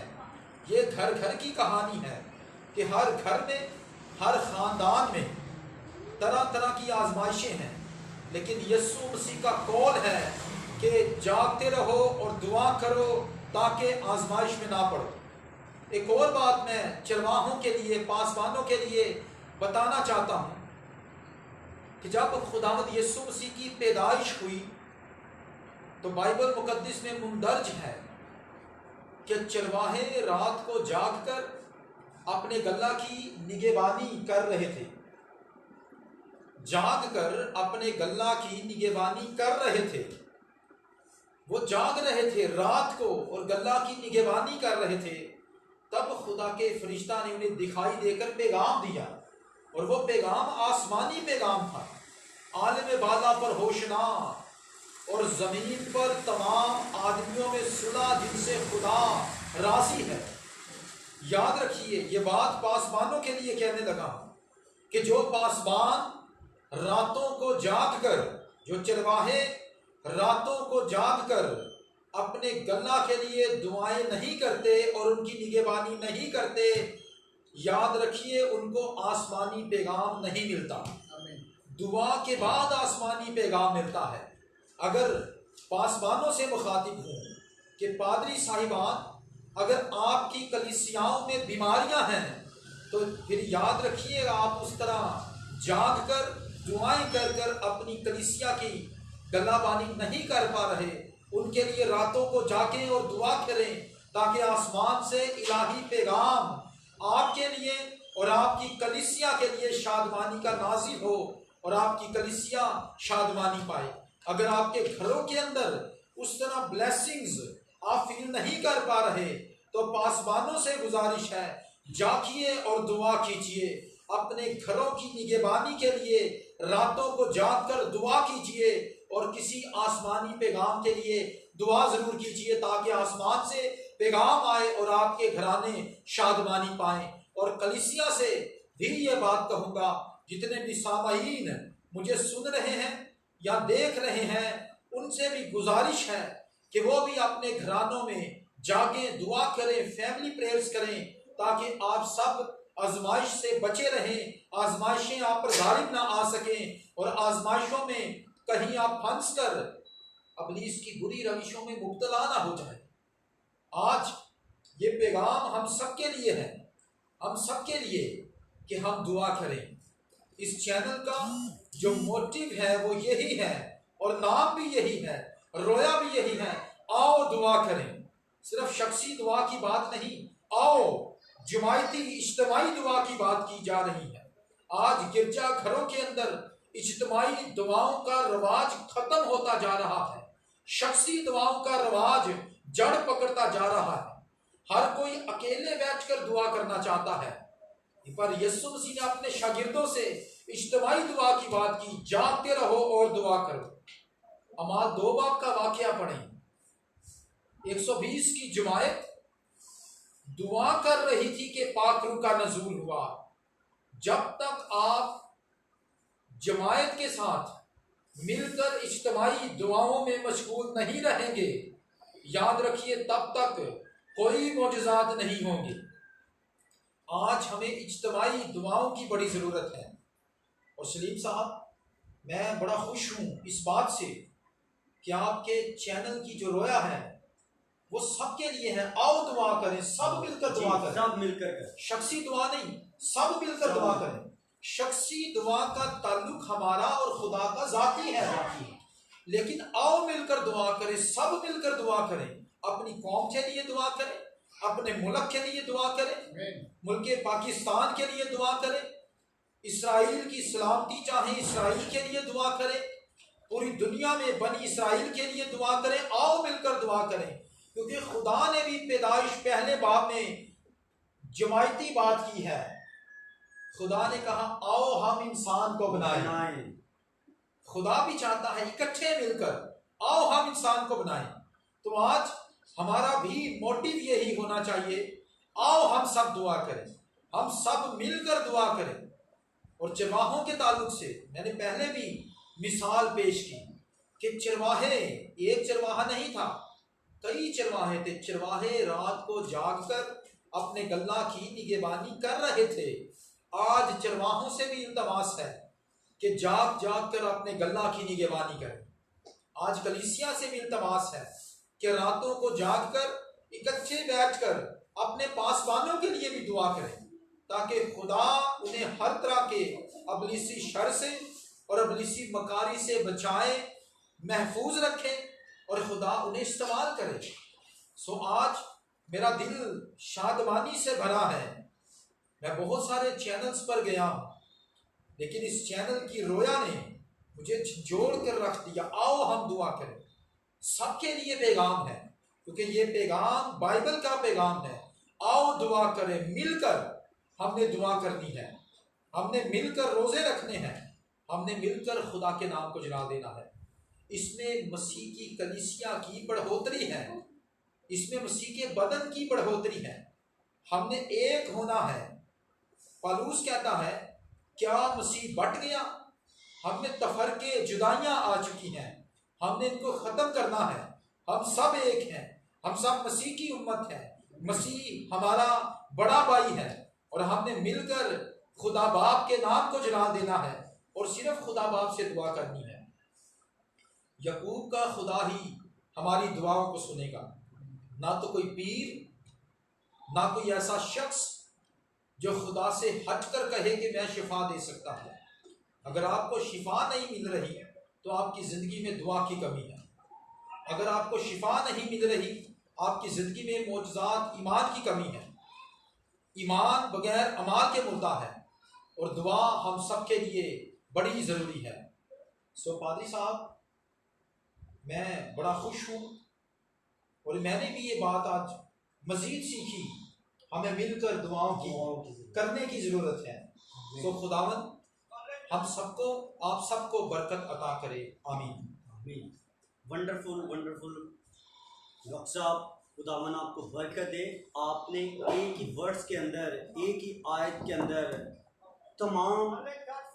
ये घर घर की कहानी है कि हर घर में, हर खानदान में तरह तरह की आजमाइशें हैं, लेकिन यीशु मसीह का कौल है कि जागते रहो और दुआ करो ताकि आजमाइश में ना पड़ो। एक और बात मैं चरवाहों के लिए, पासबानों के लिए बताना चाहता हूँ कि जब खुदावंद यीशु मसीह की पैदाइश हुई, तो बाइबल मुकद्दस में मुंदर्ज है कि चरवाहे रात को जागकर अपने गल्ला की निगहबानी कर रहे थे। जागकर अपने गल्ला की निगहबानी कर रहे थे। वो जाग रहे थे रात को और गल्ला की निगहबानी कर रहे थे। तब खुदा के फरिश्ता ने उन्हें दिखाई देकर पैगाम दिया, और वो पैगाम आसमानी पैगाम था। आलम बाला पर होशना और जमीन पर तमाम आदमियों में सुना जिनसे खुदा राजी है। याद रखिए, ये बात पासबानों के लिए कहने लगा कि जो पासबान रातों को जागकर, जो चरवाहे रातों को जागकर अपने गल्ला के लिए दुआएं नहीं करते और उनकी निगहबानी नहीं करते, याद रखिए उनको आसमानी पैगाम नहीं मिलता। दुआ के बाद आसमानी पैगाम मिलता है। अगर पासबानों से मुखातिब हूँ कि पादरी साहिबान, अगर आपकी कलीसियाओं में बीमारियां हैं, तो फिर याद रखिएगा आप उस तरह जाग कर दुआएं कर कर अपनी कलीसिया की गल्लाबानी नहीं कर पा रहे। उनके लिए रातों को जागें और दुआ करें ताकि आसमान से इलाही पैगाम आपके लिए और आपकी कलीसिया के लिए शादमानी का नाज़िल हो और आपकी कलीसिया शादमानी पाए। अगर आपके घरों के अंदर उस तरह ब्लेसिंग्स आप फील नहीं कर पा रहे, तो पासबानों से गुजारिश है, जागिए और दुआ कीजिए। अपने घरों की निगहबानी के लिए रातों को जाग कर दुआ कीजिए और किसी आसमानी पैगाम के लिए दुआ जरूर कीजिए ताकि आसमान से पैगाम आए और आपके घराने शादमानी पाएं। और कलीसिया से भी ये बात कहूंगा, जितने भी सामाईन मुझे सुन रहे हैं या देख रहे हैं, उनसे भी गुजारिश है कि वो भी अपने घरानों में जागें, दुआ करें, फैमिली प्रेयर्स करें, ताकि आप सब आजमाइश से बचे रहें, आजमाइशें आप पर गालिब ना आ सकें और आजमाइशों में कहीं आप फंस कर अबलीस की बुरी रविशों में मुब्तला ना हो जाए। आज ये पैगाम हम सबके लिए है, हम सबके लिए कि हम दुआ करें। इस चैनल का जो मोटिव है वो यही है और नाम भी यही है, रोया भी यही है, आओ दुआ करें। सिर्फ शख्सी दुआ की बात नहीं, आओ जमायती इज्तिमाई दुआ की बात की जा रही है। आज गिरजा घरों के अंदर इज्तिमाई दुआओं का रवाज खत्म होता जा रहा है, शख्सी दुआओं का रवाज जड़ पकड़ता जा रहा है। हर कोई अकेले बैठकर दुआ करना चाहता है, पर यीशु मसीह ने अपने शागिर्दों से इज्तिमाई दुआ की बात की, जागते रहो और दुआ करो। अमाल 2 बाब का वाकया पढ़ें। 120 की जमायत दुआ कर रही थी कि पाक रूह का नजूल हुआ। जब तक आप जमायत के साथ मिलकर इज्तिमाई दुआओं में मशगूल नहीं रहेंगे, याद रखिए तब तक कोई मोजज़ात नहीं होंगे। आज हमें इज्तिमाई दुआओं की बड़ी ज़रूरत है। और सलीम साहब, मैं बड़ा खुश हूँ इस बात से कि आपके चैनल की जो रोया है वो सबके लिए है। आओ दुआ करें, सब मिलकर दुआ करें, सब मिलकर करें। शख्सी दुआ नहीं, सब मिलकर दुआ करें। शख्सी दुआ का ताल्लुक हमारा और खुदा का जाती है, लेकिन आओ मिलकर दुआ करें, सब मिलकर दुआ करें। अपनी कौम के लिए दुआ करें, अपने मुल्क के लिए दुआ करें, मुल्क पाकिस्तान के लिए दुआ करें, इसराइल की सलामती चाहे इसराइल के लिए दुआ करें, पूरी दुनिया में बनी इसराइल के लिए दुआ करें। आओ मिलकर दुआ करें, क्योंकि खुदा ने भी पैदाइश पहले बाब में जमायती बात की है। खुदा ने कहा आओ हम इंसान को बनाएं। खुदा भी चाहता है इकट्ठे मिलकर आओ हम इंसान को बनाएं। तो आज हमारा भी मोटिव यही होना चाहिए, आओ हम सब दुआ करें, हम सब मिलकर दुआ करें। और चरवाहों के ताल्लुक से मैंने पहले भी मिसाल पेश की कि चरवाहे, एक चरवाहा नहीं था, कई चरवाहे थे। चरवाहे रात को जागकर अपने गल्ला की निगहबानी कर रहे थे। आज चरवाहों से भी इल्तमास है कि जाग जाग कर अपने गल्ला की निगहबानी करें। आज कलीसिया से भी इल्तमास है कि रातों को जागकर इकट्ठे बैठकर अपने पासबानों के लिए भी दुआ करें, ताकि खुदा उन्हें हर तरह के अबलीसी शर से और अबलीसी मकारी से बचाए, महफूज रखे और खुदा उन्हें इस्तेमाल करे। सो आज मेरा दिल शादमानी से भरा है। मैं बहुत सारे चैनल्स पर गया हूँ, लेकिन इस चैनल की रोया ने मुझे जोड़ कर रख दिया। आओ हम दुआ करें, सबके लिए पैगाम है, क्योंकि ये पैगाम बाइबल का पैगाम है। आओ दुआ करें, मिलकर हमने दुआ करनी है, हमने मिलकर रोजे रखने हैं, हमने मिलकर खुदा के नाम को जला देना है। इसमें मसीह की कलीसिया की बढ़ोतरी है, इसमें मसीह के बदन की बढ़ोतरी है। हमने एक होना है। पौलुस कहता है क्या मसीह बट गया? हम में तफरके जुदाइयां आ चुकी हैं, हमने इनको ख़त्म करना है। हम सब एक हैं, हम सब मसीह की उम्मत है, मसीह हमारा बड़ा भाई है और हमने मिलकर खुदा बाप के नाम को जला देना है और सिर्फ खुदा बाप से दुआ करनी है। यकूब का खुदा ही हमारी दुआओं को सुनेगा, ना तो कोई पीर, ना कोई ऐसा शख्स जो खुदा से हटकर कहे कि मैं शिफा दे सकता हूँ। अगर आपको शिफा नहीं मिल रही तो आपकी ज़िंदगी में दुआ की कमी है। अगर आपको शिफा नहीं मिल रही, आपकी ज़िंदगी में मोजज़ात ईमान की कमी है। ईमान बगैर अमाल के मुर्दा है और दुआ हम सब के लिए बड़ी ज़रूरी है। सो पादरी साहब, मैं बड़ा खुश हूँ और मैंने भी ये बात आज मज़ीद सीखी, हमें मिलकर दुआओं की करने की ज़रूरत है। तो खुदावन हम सबको, आप सबको बरकत अता करे। आमीन। वंडरफुल वंडरफुल डॉक्टर साहब, खुदावन आपको बरकत दे। आपने एक ही वर्ड्स के अंदर, एक ही आयत के अंदर तमाम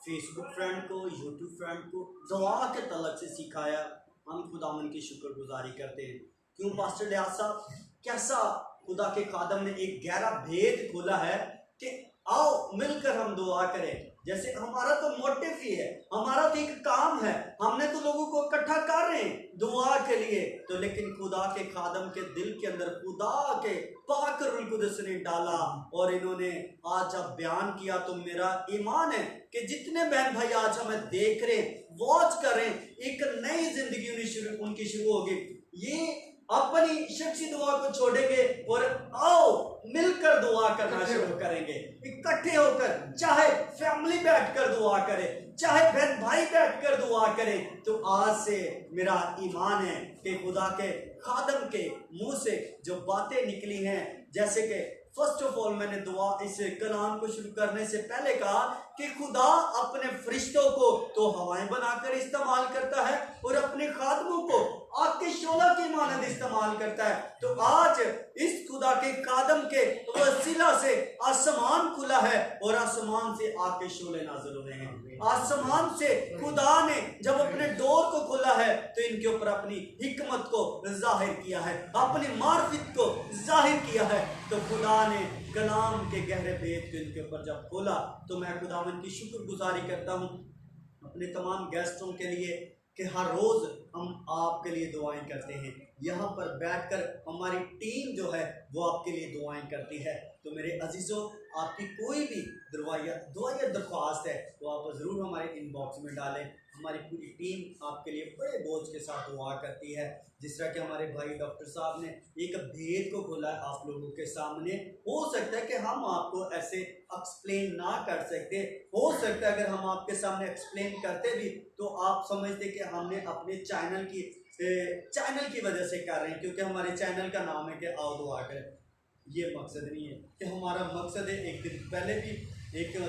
फेसबुक फ्रेंड को, यूट्यूब फ्रेंड को दुआ के तलक से सिखाया। हम खुदावन की शुक्रगुजारी करते हैं। क्यों पास्टर लियाज साहब, कैसा खुदा के खादम ने एक गहरा भेद खोला है कि आओ मिलकर हम दुआ करें। जैसे हमारा तो मोटिव ही है, हमारा तो एक काम है, हमने तो लोगों को इकट्ठा कर रहे हैं दुआ के लिए, तो लेकिन खुदा के खादम के दिल के अंदर खुदा के पाक रूह कुदस ने डाला और इन्होंने आज जब बयान किया तो मेरा ईमान है कि जितने बहन भाई आज हमें देख रहे, वॉच कर रहे, एक नई जिंदगी उनकी शुरू होगी। ये अपनी शख्सी दुआ को छोड़ेंगे और आओ मिलकर दुआ करना शुरू करेंगे, इकट्ठे होकर, चाहे फैमिली बैठकर दुआ करें, चाहे बहन भाई बैठकर दुआ करें। तो आज से मेरा ईमान है कि खुदा के खादम के मुंह से जो बातें निकली हैं, जैसे कि फर्स्ट ऑफ ऑल मैंने दुआ इस कलाम को शुरू करने से पहले कहा कि खुदा अपने फरिश्तों को तो हवाएं बनाकर इस्तेमाल करता है और अपने खादमों को आग के शोला की मानद इस्तेमाल करता है। तो आज इस खुदा के खादम के वसीला से आसमान खुला है और आसमान से आग के शोले नाज़िल हुए हैं। आसमान से खुदा ने जब अपने डोर को खोला है तो इनके ऊपर अपनी हिकमत को जाहिर किया है, अपनी मार्फत को जाहिर किया है। तो खुदा ने कलाम के गहरे भेद को इनके ऊपर जब खोला तो मैं खुदावन की शुक्रगुजारी करता हूँ अपने तमाम गेस्टों के लिए कि हर रोज़ हम आपके लिए दुआएं करते हैं। यहाँ पर बैठकर हमारी टीम जो है वो आपके लिए दुआएं करती है। तो मेरे अजीज़ों, आपकी कोई भी दुआ दरख्वास्त है तो आप ज़रूर हमारे इनबॉक्स में डालें। हमारी पूरी टीम आपके लिए बड़े बोझ के साथ दुआ करती है। जिस तरह के हमारे भाई डॉक्टर साहब ने एक भेद को खोला है आप लोगों के सामने, हो सकता है कि हम आपको ऐसे एक्सप्लेन ना कर सकते, हो सकता है अगर हम आपके सामने एक्सप्लेन करते भी तो आप समझते कि हमने अपने चैनल की वजह से कर रहे हैं, क्योंकि हमारे चैनल का नाम है कि आओ दुआ करें। ये मकसद नहीं है कि हमारा मकसद है। एक दिन पहले भी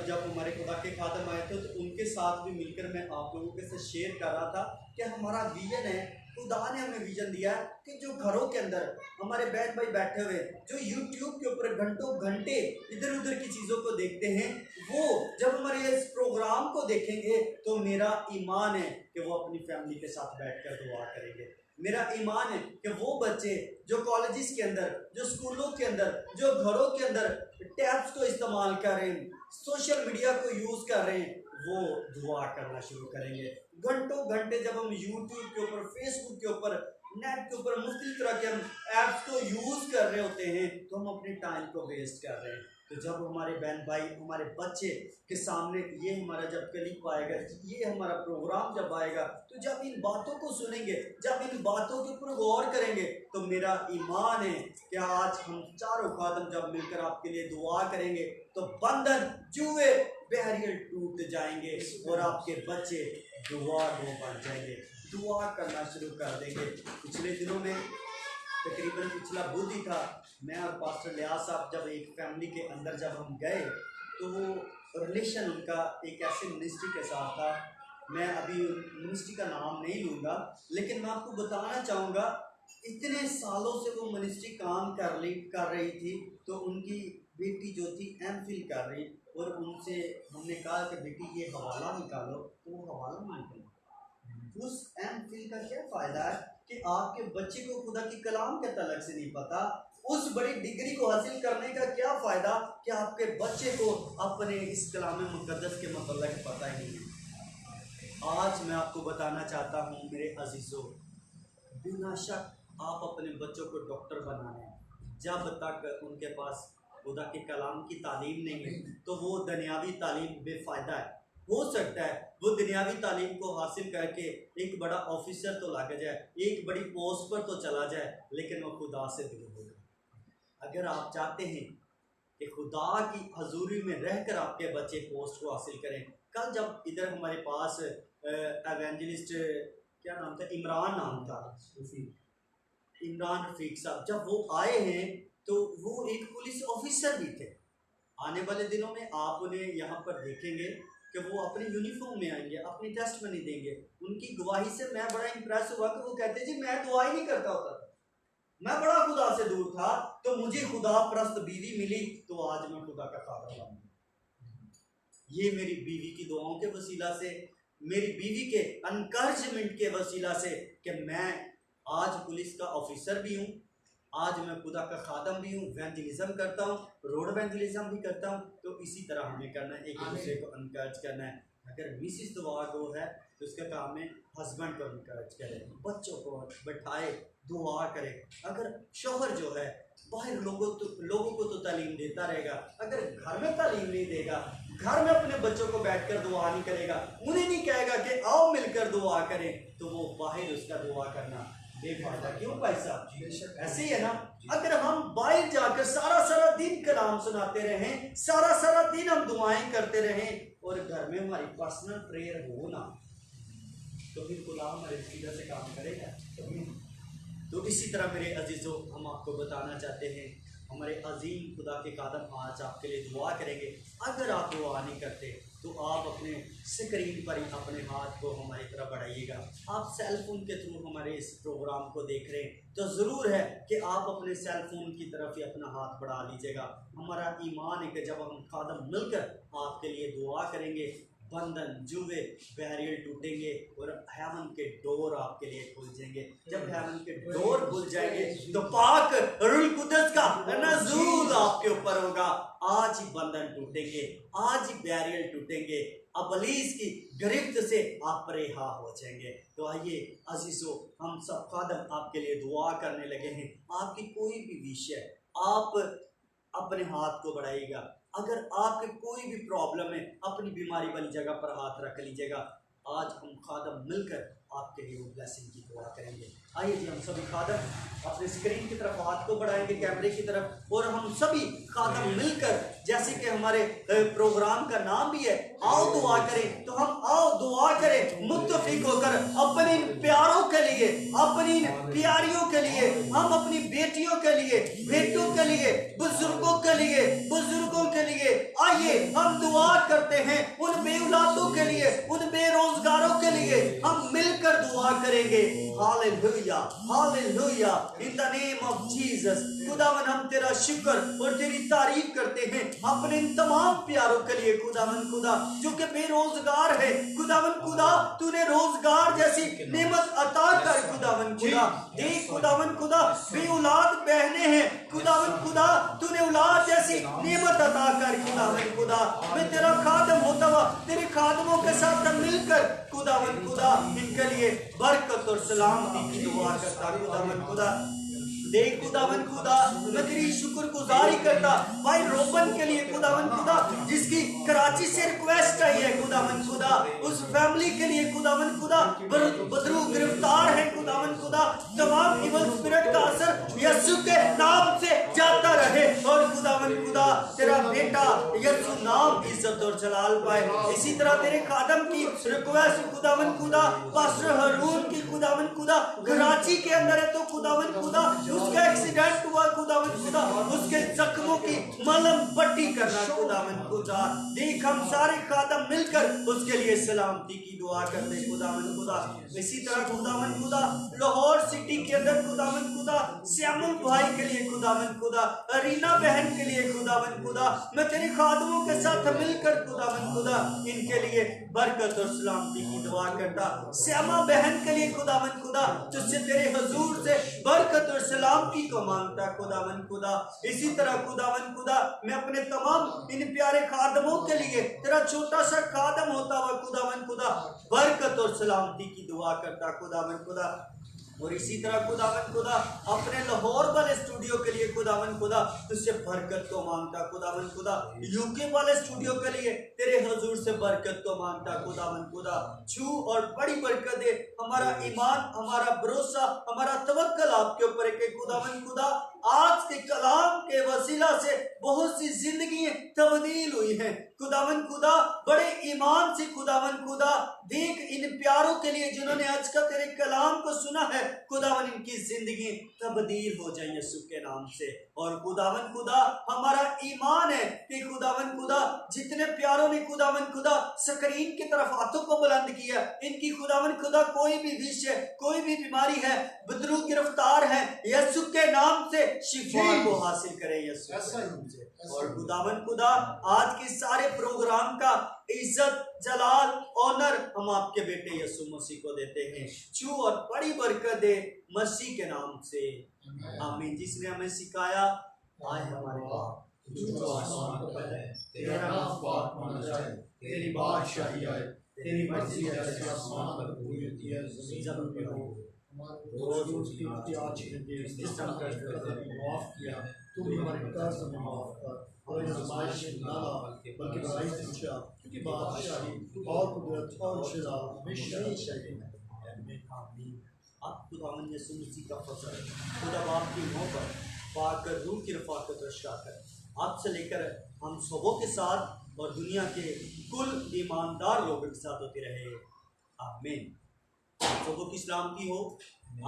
जब हमारे खुदा के खादम आए थे तो उनके साथ भी मिलकर मैं आप लोगों के साथ शेयर कर रहा था कि हमारा विजन है, खुदा ने हमें विजन दिया है कि जो घरों के अंदर हमारे बहन भाई बैठे हुए जो यूट्यूब के ऊपर घंटों घंटे इधर उधर की चीज़ों को देखते हैं, वो जब हमारे इस प्रोग्राम को देखेंगे तो मेरा ईमान है कि वो अपनी फैमिली के साथ बैठकर दुआ करेंगे। मेरा ईमान है कि वो बच्चे जो कॉलेजेस के अंदर, जो स्कूलों के अंदर, जो घरों के अंदर टैब्स को इस्तेमाल कर रहे हैं, सोशल मीडिया को यूज़ कर रहे हैं, वो दुआ करना शुरू करेंगे। घंटों घंटे जब हम यूट्यूब के ऊपर, फेसबुक के ऊपर, नेट के ऊपर मुख्तलिफ तरह के हम ऐप्स को यूज़ कर रहे होते हैं तो हम अपने टाइम को वेस्ट कर रहे हैं। तो जब हमारे बहन भाई, हमारे बच्चे के सामने ये हमारा जब क्लिप आएगा, ये हमारा प्रोग्राम जब आएगा, तो जब इन बातों को सुनेंगे, जब इन बातों के ऊपर गौर करेंगे तो मेरा ईमान है कि आज हम चारों खादम जब मिलकर आपके लिए दुआ करेंगे तो बंधन, जुए, बैरियर टूट जाएंगे और आपके बच्चे दुआ बन जाएंगे, दुआ करना शुरू कर देंगे। पिछले दिनों में तकरीबन पिछला बुध ही था, मैं और पास्टर लियाज साहब जब एक फैमिली के अंदर जब हम गए तो वो रिलेशन उनका एक ऐसे मिनिस्ट्री के साथ था। मैं अभी मिनिस्ट्री का नाम नहीं लूँगा, लेकिन मैं आपको बताना चाहूँगा इतने सालों से वो मिनिस्ट्री काम कर रही थी। तो उनकी बेटी जो थी एमफिल कर रही और उनसे हमने कहा कि बेटी ये हवाला निकालो, तो वो हवाला नहीं निकाला। उस एमफिल का क्या फ़ायदा है कि आपके बच्चे को खुदा की कलाम के तलक से नहीं पता, उस बड़ी डिग्री को हासिल करने का क्या फ़ायदा कि आपके बच्चे को अपने इस कलाम मुक़द्दस के मतलब पता ही नहीं है। आज मैं आपको बताना चाहता हूँ मेरे अजीज़ों, बिना शक आप अपने बच्चों को डॉक्टर बनाना है, जब तक उनके पास खुदा के कलाम की तालीम नहीं है तो वो दुनियावी तालीम बेफ़ायदा है। हो सकता है वो दुनियावी तालीम को हासिल करके एक बड़ा ऑफिसर तो लग जाए, एक बड़ी पोस्ट पर तो चला जाए, लेकिन वो खुदा से दूर होगा। अगर आप चाहते हैं कि खुदा की हजूरी में रहकर आपके बच्चे पोस्ट को हासिल करें, कल जब इधर हमारे पास एवेंजलिस्ट क्या नाम था, इमरान नाम था, इमरान रफीक साहब, जब वो आए हैं तो वो एक पुलिस ऑफिसर भी थे। आने वाले दिनों में आप उन्हें यहाँ पर देखेंगे कि वो अपने यूनिफॉर्म में आएंगे, अपनी टेस्ट में नहीं देंगे। उनकी गवाही से मैं बड़ा इंप्रेस हुआ कि वो कहते जी मैं दुआ ही नहीं करता होता, मैं बड़ा खुदा से दूर था, तो मुझे खुदा परस्त बीवी मिली, तो आज मैं खुदा का खादम बन गया। ये मेरी बीवी की दुआओं के वसीला से, मेरी बीवी के एनकरेजमेंट के वसीला से कि मैं आज पुलिस का ऑफिसर भी हूँ, आज मैं खुदा का खादम भी हूँ, इवेंजलिज्म करता हूँ, रोड इवेंजलिज्म भी करता हूँ। तो इसी तरह हमें करना है, एक दूसरे को एनकरेज करना है। अगर मिसिस दुआ को है तो उसका काम है हस्बैंड को एनकरेज करे, बच्चों को बैठाए, दुआ करे। अगर शोहर जो है बाहर लोगों को तो तालीम देता रहेगा, अगर घर में तालीम नहीं देगा, घर में अपने बच्चों को बैठकर दुआ नहीं करेगा, उन्हें नहीं कहेगा कि आओ मिलकर दुआ करें, तो वो बाहर उसका दुआ करना बेफायदा। क्यों भाई साहब? ऐसे ही है ना। अगर हम बाहर जाकर सारा दिन कलाम सुनाते रहें, सारा दिन हम दुआएं करते रहें, और घर में हमारी पर्सनल प्रेयर हो ना, तो फिर खुदा हमारे सीधा से काम करेगा। तो इसी तरह मेरे अजीज़ों, हम आपको बताना चाहते हैं, हमारे अजीम खुदा के खादम आज आपके लिए दुआ करेंगे। अगर आप दुआ नहीं करते तो आप अपने स्क्रीन पर ही अपने हाथ को हमारी तरफ बढ़ाइएगा। आप सेल फोन के थ्रू हमारे इस प्रोग्राम को देख रहे हैं तो ज़रूर है कि आप अपने सेल फोन की तरफ ही अपना हाथ बढ़ा लीजिएगा। हमारा ईमान है कि जब हम खादम मिलकर आपके लिए दुआ करेंगे, बंधन, जुए, बैरियर टूटेंगे और हेवन के डोर आपके लिए खुल जाएंगे। जब हेवन के डोर खुल जाएंगे तो पाक रूह कुदस का नज़ूल आपके ऊपर होगा। आज ही बंधन टूटेंगे, आज ही बैरियर टूटेंगे, अबलीस की गिरफ्त से आप रिहा हो जाएंगे। तो आइए अजीजों, हम सब खादम आपके लिए दुआ करने लगे हैं। आपकी कोई भी विषय, आप अपने हाथ को बढ़ाइएगा। अगर आपके कोई भी प्रॉब्लम है, अपनी बीमारी वाली जगह पर हाथ रख लीजिएगा। आज हम खादम मिलकर आपके लिए वो ब्लेसिंग की दुआ करेंगे। आइए जी, हम सभी खादम अपने स्क्रीन की तरफ हाथ को बढ़ाएंगे, कैमरे की तरफ, और हम सभी खादम मिलकर, जैसे कि हमारे प्रोग्राम का नाम भी है आओ दुआ करें, तो हम आओ दुआ करें मुत्तफिक होकर अपने इन प्यारों के लिए, अपनी इन प्यारियों के लिए, हम अपनी बेटियों के लिए, बेटों के लिए, बुजुर्गों के लिए, आइए हम दुआ करते हैं उन बेऔलादों के लिए, उन बेरोजगारों के लिए हम मिलकर दुआ करेंगे। Hallelujah, hallelujah, in the name of Jesus. खुदावन, हम तेरा शुक्र और तेरी तारीफ करते हैं अपने इन तमाम प्यारों के लिए। खुदावन खुदा जो कि बेरोजगार है, खुदावन खुदा तूने रोजगार जैसी नेमत अता कर। खुदावन खुदा देख, खुदावन खुदा बेऔलाद बहने हैं, खुदावन खुदा तूने औलाद जैसी नेमत अता कर। खुदावन खुदा मैं तेरा खादम होता हुआ तेरे खादमों के साथ मिलकर खुदावन खुदा इनके लिए बरकत और सलामती की दुआ करता। खुदावन खुदा देख, खुदावन खुदा मैं तेरी शुक्रगुजारी करता भाई रोबन के लिए, खुदावन खुदा जिसकी कराची से रिक्वेस्ट आई है, खुदावन खुदा उस फैमिली के लिए, खुदावन खुदा बदरू गिरफ्तार है, खुदावन खुदा तमाम इवल स्पिरिट का असर यीशु के नाम से जाता रहे, और खुदावन खुदा तेरा बेटा यीशु नाम इज्जत और जलाल पाए। इसी तरह तेरे खादम की रिक्वेस्ट खुदावन खुदा पास्टर हारून की, खुदावन खुदा कराची के अंदर है, तो खुदावन खुदा उसका एक्सीडेंट हुआ, खुदावन खुदा उसके जख्मों की मलहम पट्टी करना। खुदावन खुदा देख, हम सारे खादम मिलकर उसके लिए सलामती की दुआ करते खुदावन खुदा। इसी तरह खुदावन खुदा लाहौर सिटी के अंदर खुदावन खुदा श्यामुल भाई के लिए, खुदावन खुदा अरीना बहन के लिए, खुदावन खुदा मैं तेरे खादमों के साथ मिलकर खुदावन खुदा इनके लिए बरकत और सलामती की दुआ करता। श्यामा बहन के लिए खुदावन खुदा तुझसे तेरे हुजूर से बरकत और सलामती को मांगता खुदावन खुदा। इसी तरह खुदावन खुदा मैं अपने तमाम इन प्यारे खादमों के लिए, तेरा छोटा सा खादम होता हुआ खुदावन खुदा बरकत और सलामती की दुआ करता खुदावन खुदा। और इसी तरह खुदावन खुदा अपने लाहौर वाले स्टूडियो के लिए खुदावन खुदा तुझसे बरकत को मांगता खुदावन खुदा। यूके वाले स्टूडियो के लिए तेरे हुजूर से बरकत को मांगता खुदावन खुदा। छू और बड़ी बरकत दे, हमारा ईमान, हमारा भरोसा, हमारा तवक्कल आपके ऊपर है कि खुदावन खुदा आज के कलाम के वसीला से बहुत सी जिंदगी तब्दील हुई हैं खुदावन खुदा। बड़े ईमान से खुदावन खुदा देख इन इन प्यारों के लिए जिन्होंने आज का तेरे कलाम को सुना है। खुदावन इनकी जिंदगी तब्दील हो जाए यीशु के नाम से। और खुदावन खुदा हमारा ईमान है कि खुदावन खुदा जितने प्यारों ने खुदावन खुदा स्क्रीन की तरफ हाथों को बुलंद किया, इनकी खुदावन खुदा कोई भी विषय, कोई भी बीमारी है, बदरू गिरफ्तार है, यीशु के नाम से शिफा को हासिल करें यीशु के नाम से। और खुदावन खुदा आज के सारे प्रोग्राम का इज्जत, जलाल, ऑनर हम आपके बेटे यीशु मसीह को देते हैं। छू और बड़ी बरकत दे मसीह के नाम से, आमीन। जिसने हमें सिखाया, आए हमारे बाप जो आसमान पर है, तेरा नाम पाक माना जाए, तेरी बादशाही आए, तेरी मर्जी जैसे आसमान पर पूरी होती है जमीन पर हो। रोज की आज जिस तरह माफ किया, तू भी हमारे कर्ज में माफ कर, और आजमाइश में ना ला, बल्कि बुराई से बचा, क्योंकि बादशाही और कुदरत और जलाल हमेशा चाहिए। आप खुदावन यीशु मसीह का फजल, खुदा बाप की मोहब्बत, पाक रूह की रफ़ाकत और शफ़क़त आपसे लेकर हम सबों के साथ और दुनिया के कुल ईमानदार लोगों के साथ होती रहे, आमीन। सबों की सलाम की हो।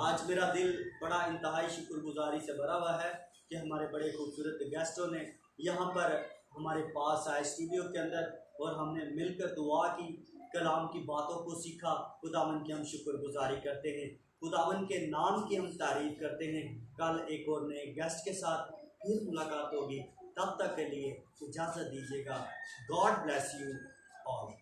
आज मेरा दिल बड़ा इंतहाई शुक्रगुजारी से भरा हुआ है कि हमारे बड़े खूबसूरत गेस्टों ने यहाँ पर हमारे पास आए स्टूडियो के अंदर, और हमने मिलकर दुआ की, कलाम की बातों को सीखा। खुदावन की हम शुक्रगुजारी करते हैं, खुदावन के नाम की हम तारीफ करते हैं। कल एक और नए गेस्ट के साथ फिर मुलाकात होगी, तब तक के लिए इजाज़त दीजिएगा। God bless you all.